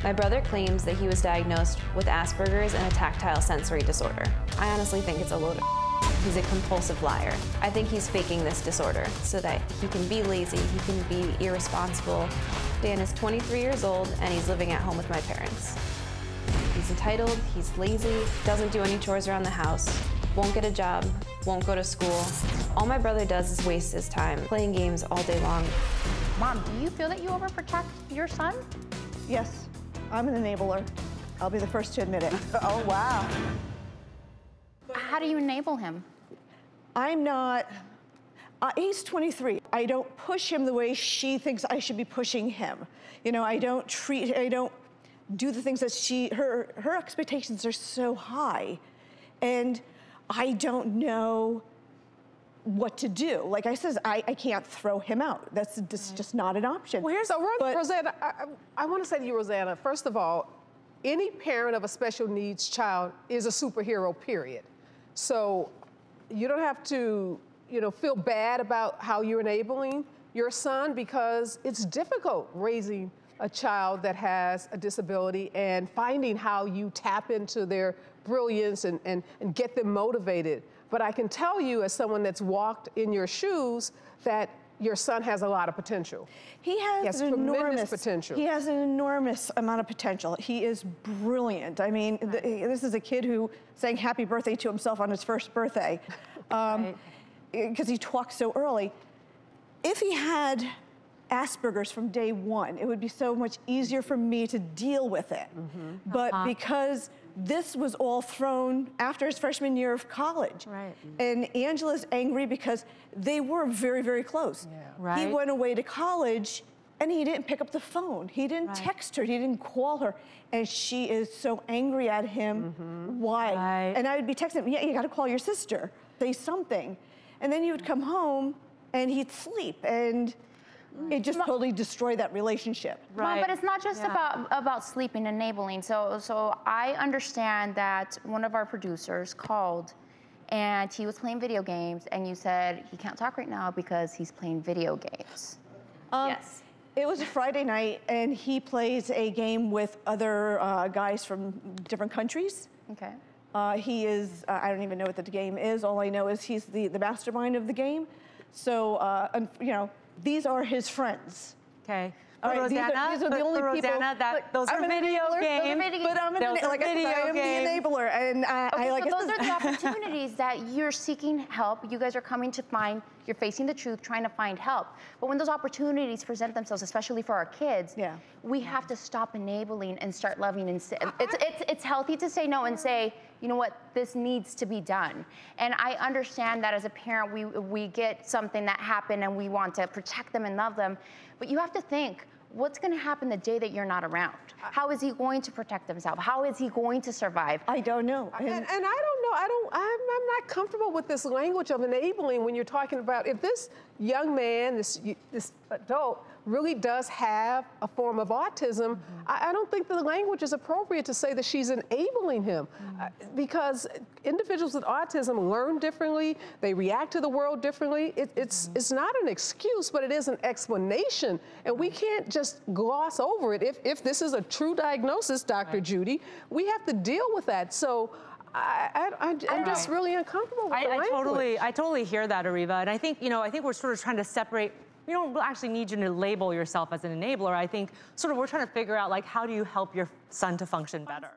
My brother claims that he was diagnosed with Asperger's and a tactile sensory disorder. I honestly think it's a load of He's a compulsive liar. I think he's faking this disorder so that he can be lazy, he can be irresponsible. Dan is 23 years old and he's living at home with my parents. He's entitled, he's lazy, doesn't do any chores around the house, won't get a job, won't go to school. All my brother does is waste his time playing games all day long. Mom, do you feel that you overprotect your son? Yes, I'm an enabler. I'll be the first to admit it. Oh, wow. How do you enable him? I'm not, he's 23. I don't push him the way she thinks I should be pushing him. You know, I don't do the things that her expectations are so high. And I don't know what to do. Like I said, I can't throw him out. That's just not an option. Well, here's Rosanna, I want to say to you, Rosanna, first of all, any parent of a special needs child is a superhero, period. So you don't have to, feel bad about how you're enabling your son, because it's difficult raising a child that has a disability and finding how you tap into their brilliance and get them motivated. But I can tell you, as someone that's walked in your shoes, that your son has a lot of potential. He has tremendous potential. He has an enormous amount of potential. He is brilliant. I mean, this is a kid who sang happy birthday to himself on his first birthday because he talked so early. If he had Asperger's from day one, it would be so much easier for me to deal with it. But because this was all thrown after his freshman year of college. Right. And Angela's angry because they were very, very close. Yeah. Right. He went away to college and he didn't pick up the phone. He didn't text her, he didn't call her. And she is so angry at him. Why? Right. And I would be texting him, yeah, you gotta call your sister, say something. And then he would come home and he'd sleep, and it just totally destroyed that relationship. Right. Well, but it's not just about sleeping, enabling. So I understand that one of our producers called and he was playing video games, and you said he can't talk right now because he's playing video games. Yes. It was a Friday night, and he plays a game with other guys from different countries. Okay. He is, I don't even know what the game is. All I know is he's the mastermind of the game. So, these are his friends. Okay. Right, these are the only people. Rosanna, those are video games. But I'm an the enabler, and so those are the opportunities that you're seeking help. You guys are coming to find. You're facing the truth, trying to find help. But when those opportunities present themselves, especially for our kids, we have to stop enabling and start loving. And it's healthy to say no and say, you know what, this needs to be done. And I understand that as a parent, we get something that happened and we want to protect them and love them. But you have to think, what's going to happen the day that you're not around? How is he going to protect himself? How is he going to survive? I don't know. And I don't know. I'm not comfortable with this language of enabling when you're talking about, if this young man, this adult, really does have a form of autism, I don't think the language is appropriate to say that she's enabling him, because individuals with autism learn differently, they react to the world differently. It's not an excuse, but it is an explanation, and we can't just gloss over it. If this is a true diagnosis, Dr. Judy, we have to deal with that. So I'm just really uncomfortable with the language. I totally hear that, Areva, and I think we're sort of trying to separate. We don't actually need you to label yourself as an enabler. I think we're trying to figure out, like, how do you help your son to function better?